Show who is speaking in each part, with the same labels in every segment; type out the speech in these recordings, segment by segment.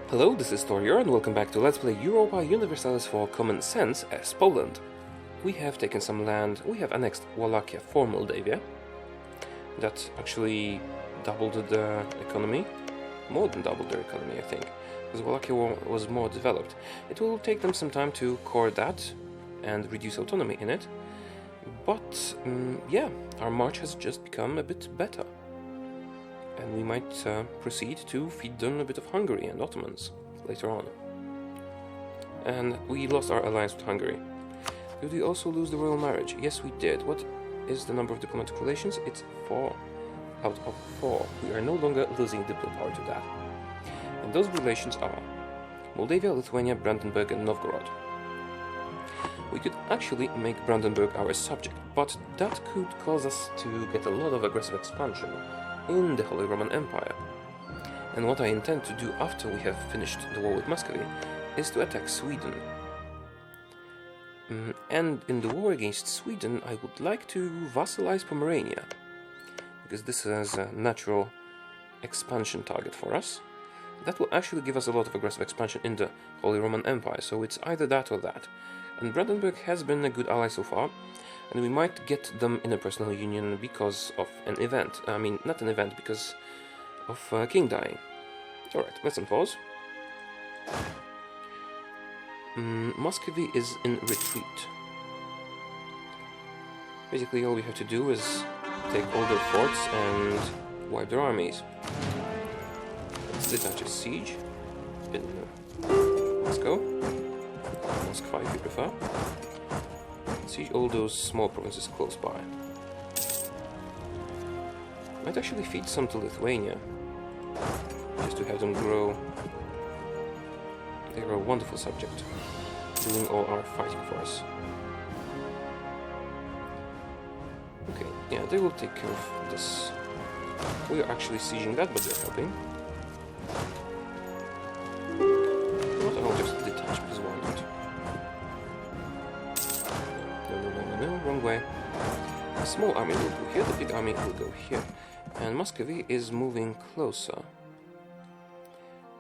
Speaker 1: Hello, this is Taureor and welcome back to Let's Play Europa Universalis IV Common Sense as Poland. We have taken some land, we have annexed Wallachia for Moldavia. That actually doubled the economy, more than doubled their economy I think, because Wallachia was more developed. It will take them some time to core that and reduce autonomy in it, but yeah, our march has just become a bit better. And we might proceed to feed them a bit of Hungary and Ottomans later on. And we lost our alliance with Hungary. Did we also lose the royal marriage? Yes, we did. What is the number of diplomatic relations? It's 4 out of 4. We are no longer losing diplomatic power to that. And those relations are Moldavia, Lithuania, Brandenburg and Novgorod. We could actually make Brandenburg our subject, but that could cause us to get a lot of aggressive expansion in the Holy Roman Empire. And what I intend to do after we have finished the war with Muscovy is to attack Sweden. And in the war against Sweden I would like to vassalize Pomerania, because this is a natural expansion target for us. That will actually give us a lot of aggressive expansion in the Holy Roman Empire, so it's either that or that. And Brandenburg has been a good ally so far, and we might get them in a personal union because of an event. I mean, not an event, because of king dying. Alright, let's unpause. Muscovy is in retreat. Basically, all we have to do is take all their forts and wipe their armies. Let's detach a siege in Moscow. Muscovy, if you prefer. Siege all those small provinces close by. Might actually feed some to Lithuania, just to have them grow. They are a wonderful subject, doing all our fighting for us. Okay, yeah, they will take care of this. We are actually sieging that, but they're helping. What? I'll just detach, because why not? No, wrong way. The small army will go here, the big army will go here. And Muscovy is moving closer.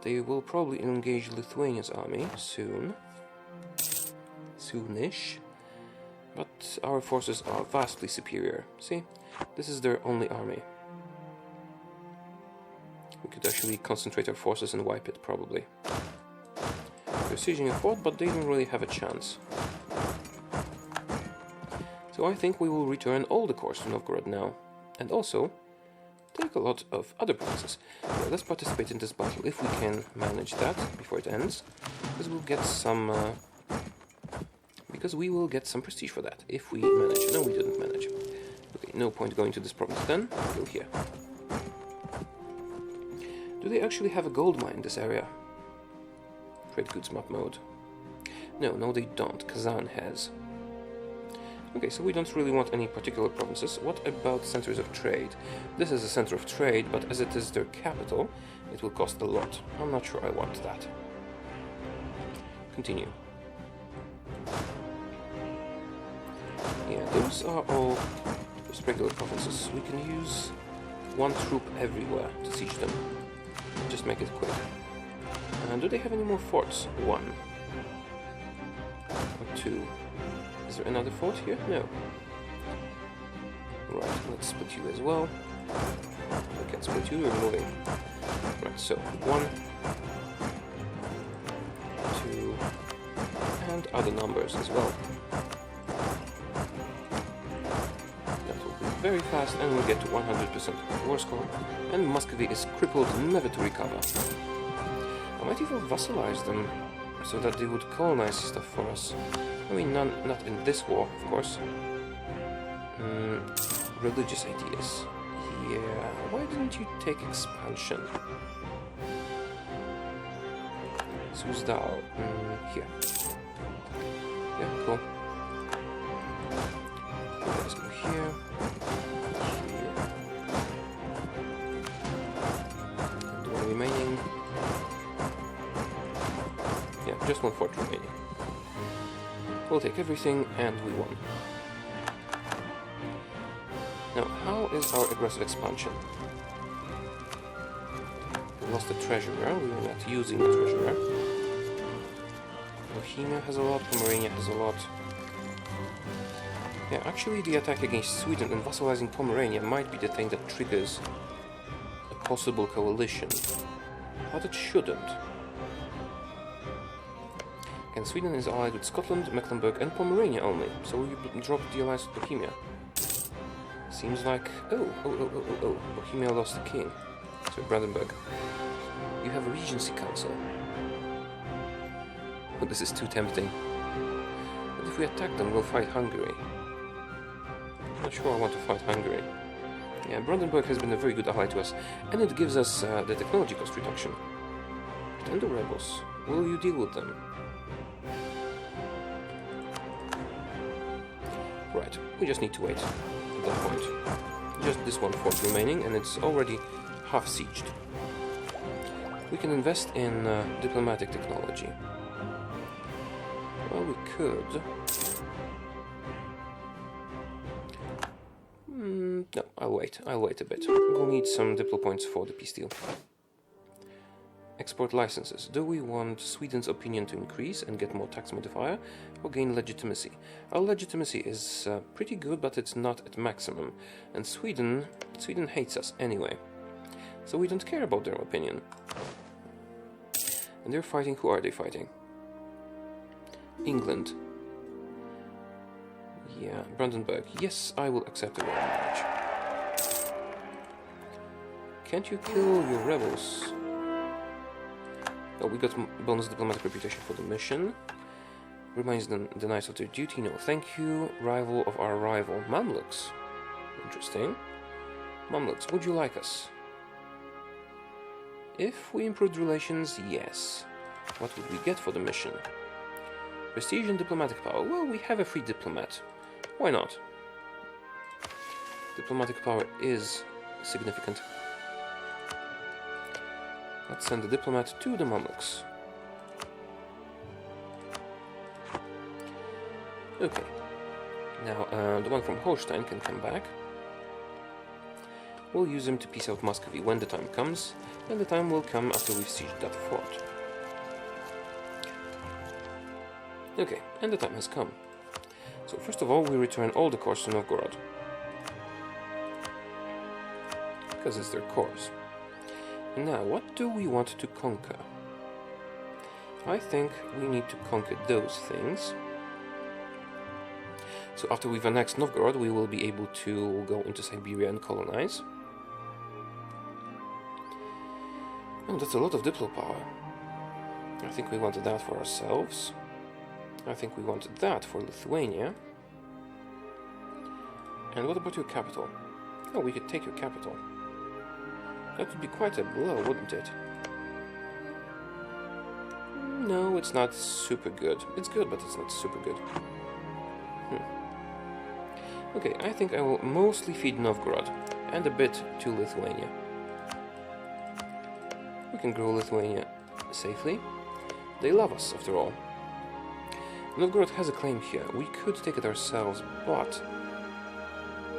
Speaker 1: They will probably engage Lithuania's army soon. Soonish. But our forces are vastly superior. See? This is their only army. We could actually concentrate our forces and wipe it, probably. They're sieging a fort, but they don't really have a chance. So I think we will return all the cores to Novgorod now, and also take a lot of other provinces. Yeah, let's participate in this battle if we can manage that before it ends, because we'll get some. Because we will get some prestige for that if we manage. No, we didn't manage. Okay, no point going to this province then. Go here. Do they actually have a gold mine in this area? Trade goods map mode. No, they don't. Kazan has. Okay, so we don't really want any particular provinces. What about centers of trade? This is a center of trade, but as it is their capital, it will cost a lot. I'm not sure I want that. Continue. Yeah, those are all just regular provinces. We can use one troop everywhere to siege them. Just make it quick. And do they have any more forts? 1 or 2. Is there another fort here? No. Right, let's split you as well. I can't split you, you're moving. Right, so 1, 2, and other numbers as well. That will be very fast, and we'll get to 100% war score. And Muscovy is crippled, never to recover. I might even vassalize them, so that they would colonize stuff for us. I mean, not in this war, of course. Religious ideas. Yeah, why didn't you take expansion? Suzdal. Here. Yeah, cool. Let's go here. Here. And one remaining. Yeah, just one fort remaining. We'll take everything, and we won. Now, how is our aggressive expansion? We lost the treasurer, we were not using the treasurer. Bohemia has a lot, Pomerania has a lot. Yeah, actually the attack against Sweden and vassalizing Pomerania might be the thing that triggers a possible coalition. But it shouldn't. And Sweden is allied with Scotland, Mecklenburg and Pomerania only, so we dropped the alliance with Bohemia. Seems like... Oh, Bohemia lost the king. So Brandenburg. You have a regency council. Oh, this is too tempting. But if we attack them, we'll fight Hungary. Not sure I want to fight Hungary. Yeah, Brandenburg has been a very good ally to us, and it gives us the technology cost reduction. And the rebels. Will you deal with them? Right, we just need to wait at that point. Just this one fort remaining, and it's already half sieged. We can invest in diplomatic technology. Well, we could. No, I'll wait a bit. We'll need some diplo points for the peace deal. Export licenses. Do we want Sweden's opinion to increase and get more tax modifier, or gain legitimacy? Our legitimacy is pretty good, but it's not at maximum. And Sweden hates us anyway. So we don't care about their opinion. And they're fighting. Who are they fighting? England. Yeah, Brandenburg. Yes, I will accept a royal marriage. Can't you kill your rebels? Oh, we got bonus diplomatic reputation for the mission. Reminds the knights of their duty. No, thank you. Rival of our rival. Mamluks. Interesting. Mamluks, would you like us? If we improved relations, yes. What would we get for the mission? Prestige and diplomatic power. Well, we have a free diplomat. Why not? Diplomatic power is significant. Let's send a diplomat to the Mamluks. Okay. Now, the one from Holstein can come back. We'll use him to peace out Muscovy when the time comes, and the time will come after we've sieged that fort. Okay, and the time has come. So first of all, we return all the cores to Novgorod. Because it's their cores. Now, what do we want to conquer? I think we need to conquer those things. So after we've annexed Novgorod, we will be able to go into Siberia and colonize. Oh, that's a lot of diplo power. I think we wanted that for ourselves. I think we wanted that for Lithuania. And what about your capital? Oh, we could take your capital. That would be quite a blow, wouldn't it? No, it's not super good. It's good, but it's not super good. Okay, I think I will mostly feed Novgorod, and a bit to Lithuania. We can grow Lithuania safely. They love us, after all. Novgorod has a claim here. We could take it ourselves, but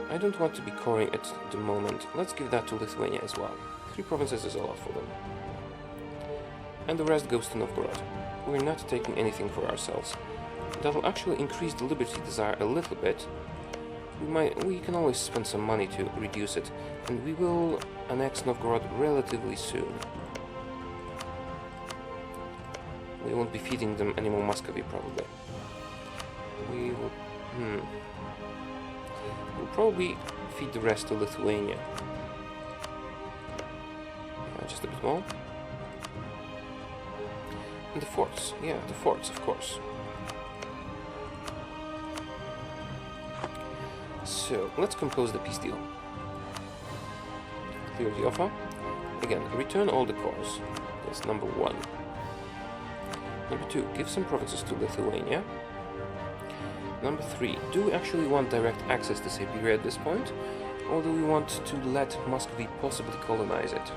Speaker 1: I don't want to be coring at the moment. Let's give that to Lithuania as well. 3 provinces is a lot for them. And the rest goes to Novgorod. We're not taking anything for ourselves. That'll actually increase the liberty desire a little bit. We can always spend some money to reduce it, and we will annex Novgorod relatively soon. We won't be feeding them any more Muscovy, probably. We will... We'll probably feed the rest to Lithuania. Just a bit more. And the forts. Yeah, the forts, of course. So, let's compose the peace deal. Clear the offer. Again, return all the cores. That's number 1. Number 2, give some provinces to Lithuania. Number 3, do we actually want direct access to Siberia at this point? Or do we want to let Muscovy possibly colonize it?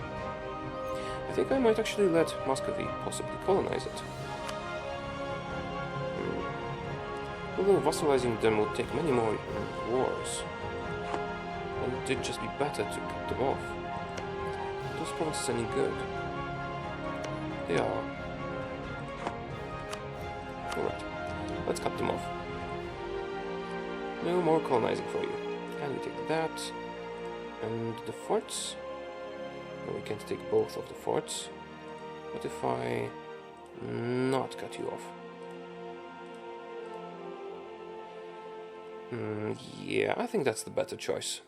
Speaker 1: I think I might actually let Muscovy possibly colonize it. Although vassalizing them would take many more wars. And it'd just be better to cut them off. Those provinces any good? They are. Alright, let's cut them off. No more colonizing for you. And we take that. And the forts? No, we can't take both of the forts. What if I not cut you off? Yeah, I think that's the better choice.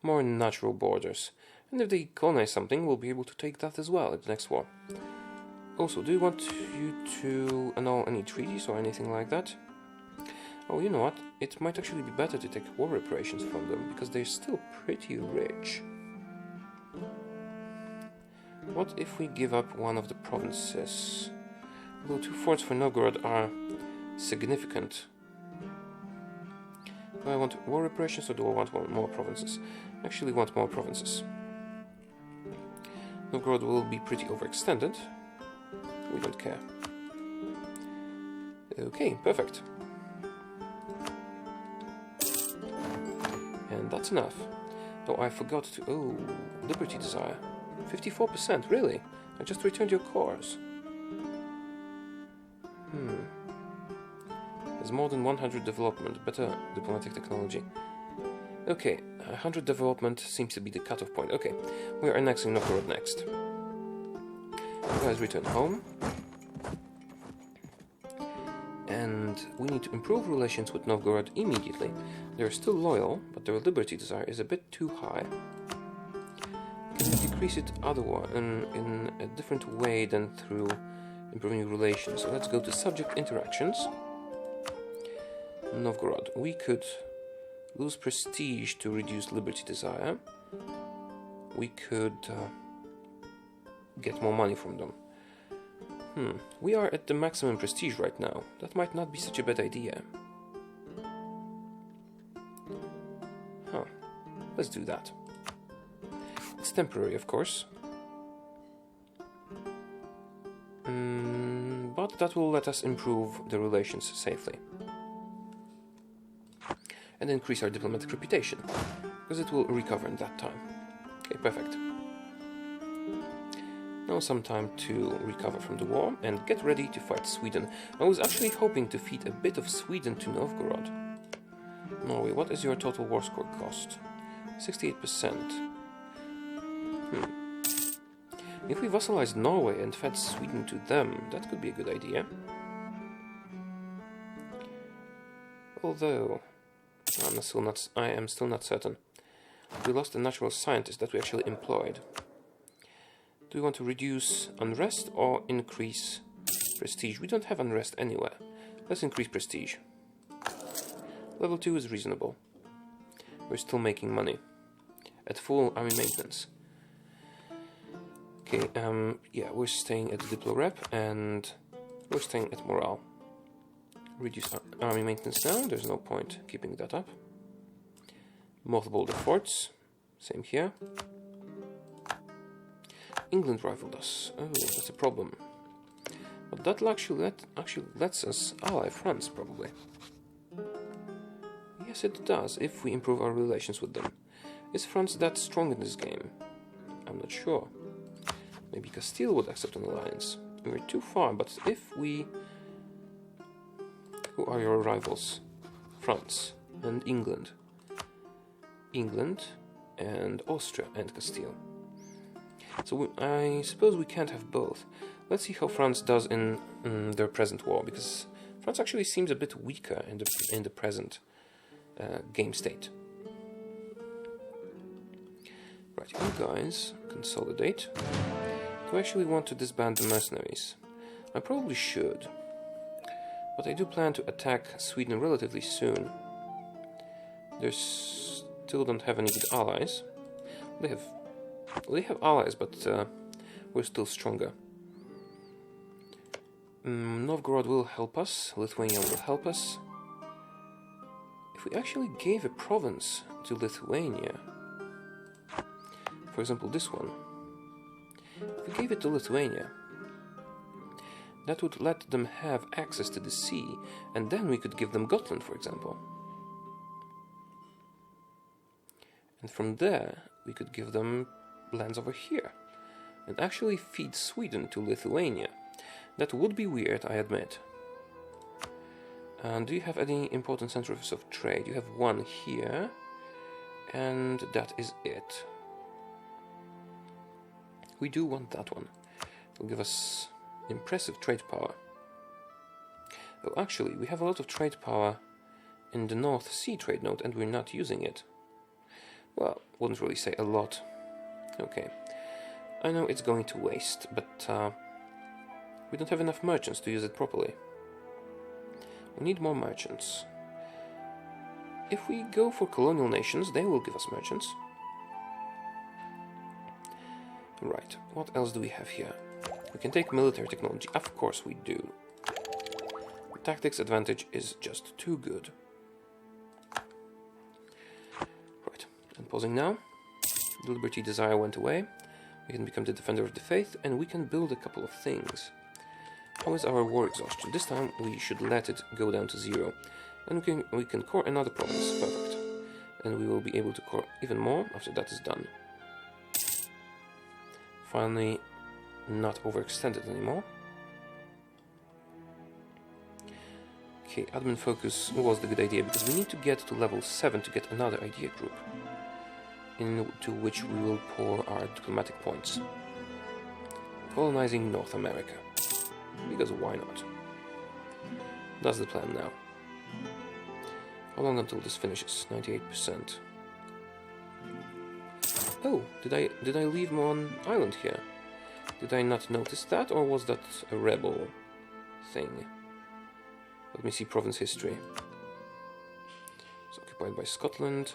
Speaker 1: More natural borders. And if they colonize something, we'll be able to take that as well at the next war. Also, do you want you to annul any treaties or anything like that? Oh, you know what? It might actually be better to take war reparations from them, because they're still pretty rich. What if we give up one of the provinces? Although 2 forts for Novgorod are significant. Do I want war reparations or do I want more provinces? I actually want more provinces. Novgorod will be pretty overextended. We don't care. Okay, perfect. And that's enough. Though I forgot to... Oh, Liberty Desire. 54%, really? I just returned your cores. There's more than 100 development, better diplomatic technology. Okay, 100 development seems to be the cutoff point. Okay, we are annexing Novgorod next. You guys return home. And we need to improve relations with Novgorod immediately. They're still loyal, but their liberty desire is a bit too high. Can we decrease it otherwise, in a different way than through improving relations? So let's go to subject interactions. Novgorod. We could lose prestige to reduce liberty desire. We could get more money from them. We are at the maximum prestige right now. That might not be such a bad idea. Let's do that. It's temporary, of course. But that will let us improve the relations safely. And increase our diplomatic reputation, because it will recover in that time. Okay, perfect. Now some time to recover from the war and get ready to fight Sweden. I was actually hoping to feed a bit of Sweden to Novgorod. Norway, what is your total war score cost? 68%. If we vassalized Norway and fed Sweden to them, that could be a good idea. Although, I am still not certain. We lost a natural scientist that we actually employed. Do we want to reduce unrest or increase prestige? We don't have unrest anywhere. Let's increase prestige. Level 2 is reasonable. We're still making money. At full army maintenance. Okay, yeah, we're staying at the Diplo Rep and we're staying at Morale. Reduce army maintenance now, there's no point keeping that up. Mothball the forts, same here. England rivaled us. Oh, that's a problem. But that actually lets us ally France, probably. Yes, it does, if we improve our relations with them. Is France that strong in this game? I'm not sure. Maybe Castile would accept an alliance. We're too far, but if we... Who are your rivals? France and England. England and Austria and Castile. So I suppose we can't have both. Let's see how France does in their present war, because France actually seems a bit weaker in the present game state. Right, you guys consolidate. Do I actually want to disband the mercenaries? I probably should, but I do plan to attack Sweden relatively soon. They still don't have any good allies. They have allies, but we're still stronger. Novgorod will help us. Lithuania will help us. If we actually gave a province to Lithuania, for example this one, if we gave it to Lithuania, that would let them have access to the sea, and then we could give them Gotland, for example. And from there, we could give them lands over here. and actually feed Sweden to Lithuania. That would be weird, I admit. And do you have any important centers of trade? You have one here, and that is it. We do want that one. It will give us impressive trade power. Oh, actually, we have a lot of trade power in the North Sea trade node, and we're not using it. Well, wouldn't really say a lot. Okay. I know it's going to waste, but we don't have enough merchants to use it properly. We need more merchants. If we go for colonial nations, they will give us merchants. Right, what else do we have here? We can take military technology. Of course we do. The tactics advantage is just too good. Right, I'm pausing now. The Liberty Desire went away. We can become the Defender of the Faith, and we can build a couple of things. How is our war exhaustion? This time we should let it go down to 0. And we can core another province. Perfect. And we will be able to core even more after that is done. Finally, not overextended anymore. Okay, admin focus was the good idea, because we need to get to level 7 to get another idea group, into which we will pour our diplomatic points. Colonizing North America. Because why not? That's the plan now. How long until this finishes? 98%. Oh, did I leave one island here? Did I not notice that, or was that a rebel thing? Let me see province history. It's occupied by Scotland,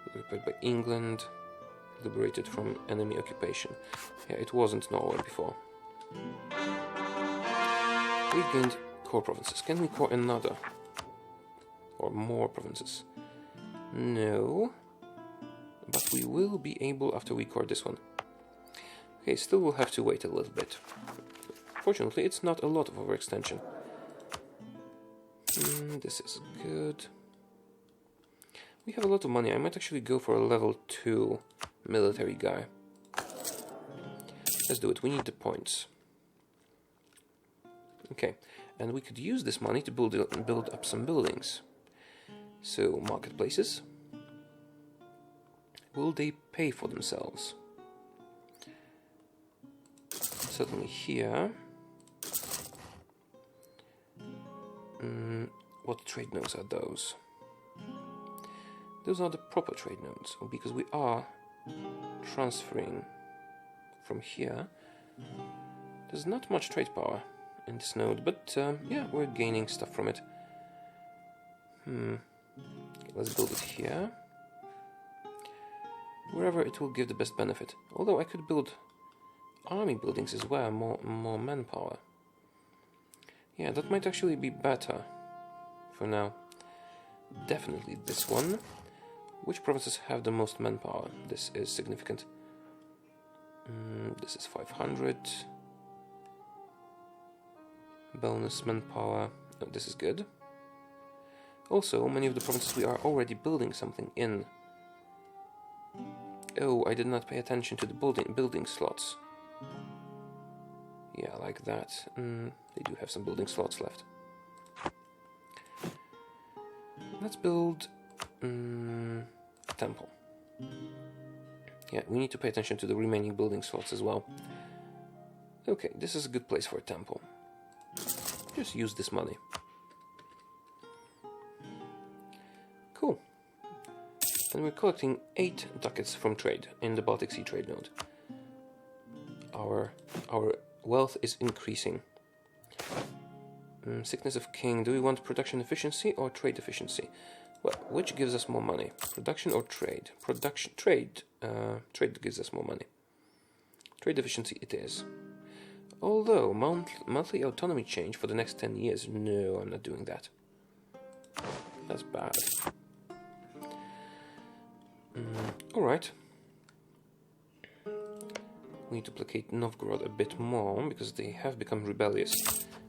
Speaker 1: occupied by England, liberated from enemy occupation. Yeah, it wasn't Norway before. We gained core provinces. Can we core another? Or more provinces? No. But we will be able after we core this one. Okay, still we'll have to wait a little bit. Fortunately, it's not a lot of overextension. This is good. We have a lot of money. I might actually go for a level 2 military guy. Let's do it. We need the points. Okay, and we could use this money to build up some buildings. So, marketplaces. Will they pay for themselves? Certainly here. What trade nodes are those? Those are the proper trade nodes, because we are transferring from here. There's not much trade power in this node, but yeah, we're gaining stuff from it. Okay, let's build it here. Wherever it will give the best benefit. Although I could build army buildings as well, more manpower. Yeah, that might actually be better for now. Definitely this one. Which provinces have the most manpower? This is significant. This is 500. Bonus manpower. Oh, this is good. Also, many of the provinces we are already building something in. Oh, I did not pay attention to the building slots. Yeah, like that. They do have some building slots left. Let's build a temple. Yeah, we need to pay attention to the remaining building slots as well. Okay, this is a good place for a temple. Just use this money. Cool. And we're collecting 8 ducats from trade in the Baltic Sea trade node. Our wealth is increasing. Sickness of king. Do we want production efficiency or trade efficiency? Well, which gives us more money? Production or trade? Trade gives us more money. Trade efficiency it is. Although, monthly autonomy change for the next 10 years. No, I'm not doing that. That's bad. Alright. We need to placate Novgorod a bit more, because they have become rebellious.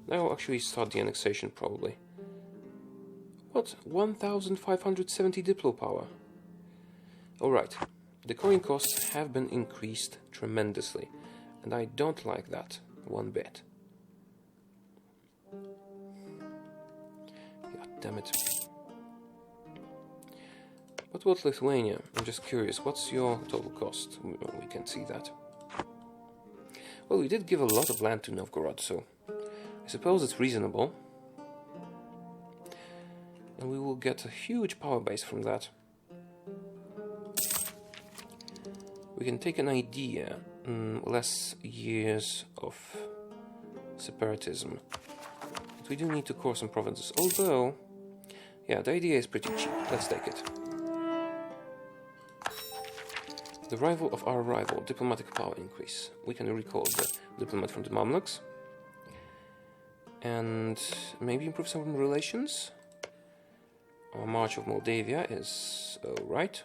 Speaker 1: Now I'll actually start the annexation, probably. What? 1,570 Diplo power. Alright. the coin costs have been increased tremendously, and I don't like that one bit. God damn it. What about Lithuania? I'm just curious, what's your total cost? We can see that. Well, we did give a lot of land to Novgorod, so I suppose it's reasonable. And we will get a huge power base from that. We can take an idea, less years of separatism. But we do need to core some provinces, although, yeah, the idea is pretty cheap. Let's take it. The rival of our rival, diplomatic power increase. We can recall the diplomat from the Mamluks. And maybe improve some relations. Our March of Moldavia is alright.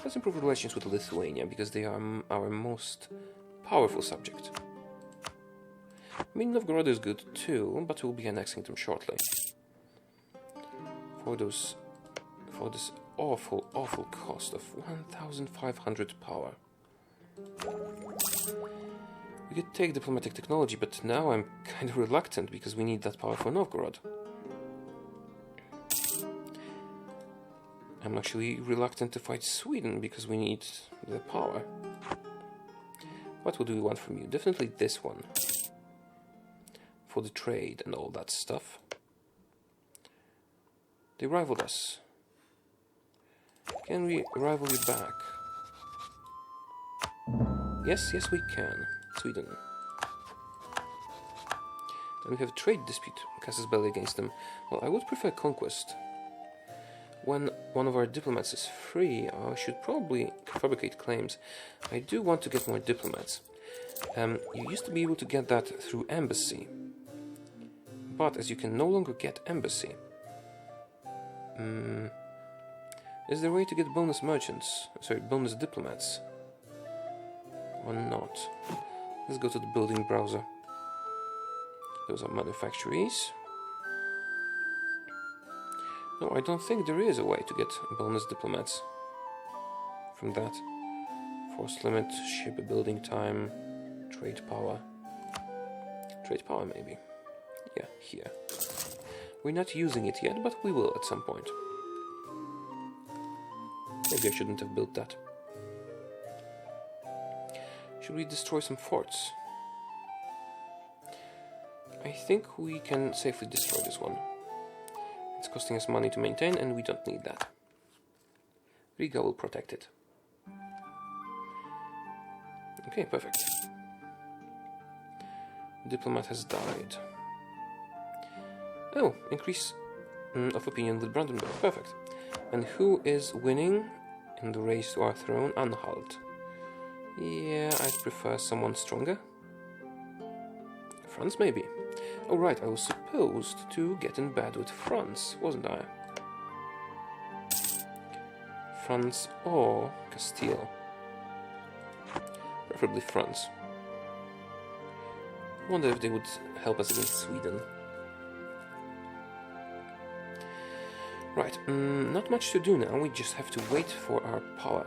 Speaker 1: Let's improve relations with Lithuania, because they are our most powerful subject. I mean, Novgorod is good too, but we'll be annexing them shortly. For this awful cost of 1,500 power. We could take diplomatic technology, but now I'm kind of reluctant because we need that power for Novgorod. I'm actually reluctant to fight Sweden because we need the power. What would we want from you? Definitely this one. For the trade and all that stuff. They rivaled us. Can we rival you back? Yes, we can. Sweden. And we have a trade dispute, casus belli against them. Well, I would prefer conquest. When one of our diplomats is free, I should probably fabricate claims. I do want to get more diplomats. You used to be able to get that through embassy. But as you can no longer get embassy, is there a way to get bonus merchants? Sorry, bonus diplomats? Or not? Let's go to the building browser. Those are manufactories. No, I don't think there is a way to get bonus diplomats from that. Force limit, shipbuilding time, trade power. Trade power, maybe. Yeah, here. We're not using it yet, but we will at some point. Maybe I shouldn't have built that. Should we destroy some forts? I think we can safely destroy this one. It's costing us money to maintain, and we don't need that. Riga will protect it. Okay, perfect. Diplomat has died. Oh, increase of opinion with Brandenburg. Perfect. And who is winning in the race to our throne? Anhalt. Yeah, I'd prefer someone stronger. France, maybe. Oh, right, I was supposed to get in bed with France, wasn't I? France or Castile. Preferably France. I wonder if they would help us against Sweden. Right, not much to do now, we just have to wait for our power.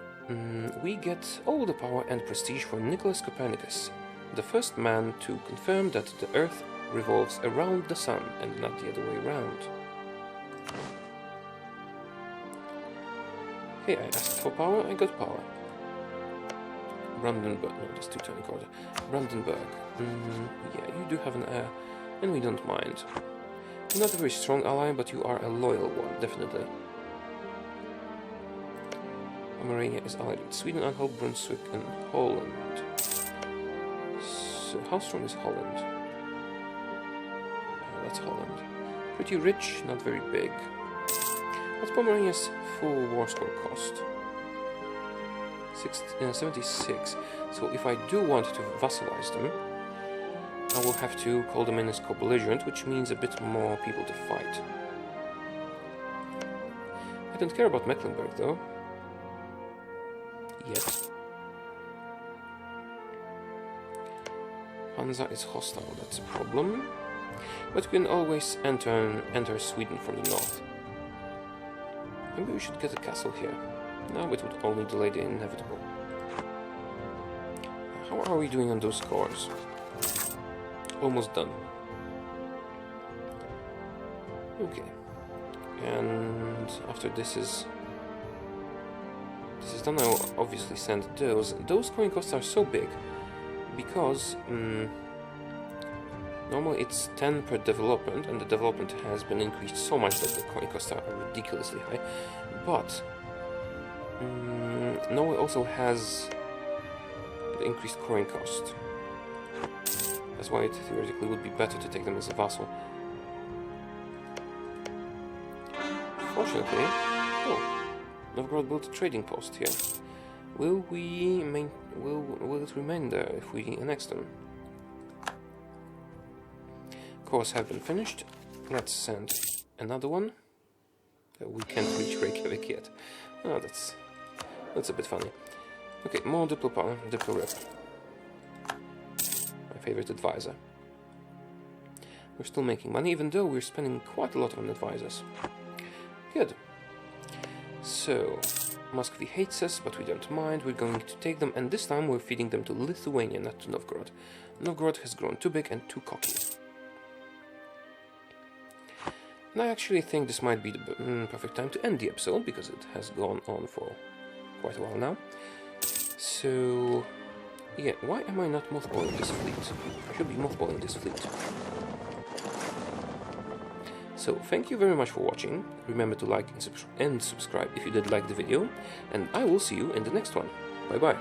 Speaker 1: We get all the power and prestige for Nicholas Copernicus, the first man to confirm that the Earth revolves around the Sun and not the other way around. Okay, I asked for power, I got power. Brandenburg, no, that's Teutonic Order. Brandenburg, yeah, you do have an heir, and we don't mind. You're not a very strong ally, but you are a loyal one, definitely. Pomerania is allied with Sweden, Anhalt, Brunswick, and Holland. So, how strong is Holland? That's Holland. Pretty rich, not very big. What's Pomerania's full war score cost? 76. So if I do want to vassalize them, I will have to call them in as co-belligerent, which means a bit more people to fight. I don't care about Mecklenburg, though. Yet. Hansa is hostile, that's a problem. But we can always enter Sweden from the north. Maybe we should get a castle here. No, it would only delay the inevitable. How are we doing on those scores? Almost done. Okay. And after this is done, I will obviously send those. Those coin costs are so big because normally it's 10 per development, and the development has been increased so much that the coin costs are ridiculously high. But Norway also has the increased coin cost. That's why it theoretically would be better to take them as a vassal. Fortunately, Novgorod built a trading post here. Will it remain there if we annex them? Cores have been finished. Let's send another one. We can't reach Reykjavik yet. Oh, that's a bit funny. Okay, more Diplo rep. My favorite advisor. We're still making money, even though we're spending quite a lot on advisors. Good. So, Muscovy hates us, but we don't mind. We're going to take them, and this time we're feeding them to Lithuania, not to Novgorod. Novgorod has grown too big and too cocky. And I actually think this might be the perfect time to end the episode, because it has gone on for quite a while now. So, yeah, why am I not mothballing this fleet? I should be mothballing this fleet. So, thank you very much for watching. Remember to like and subscribe if you did like the video, and I will see you in the next one. Bye bye.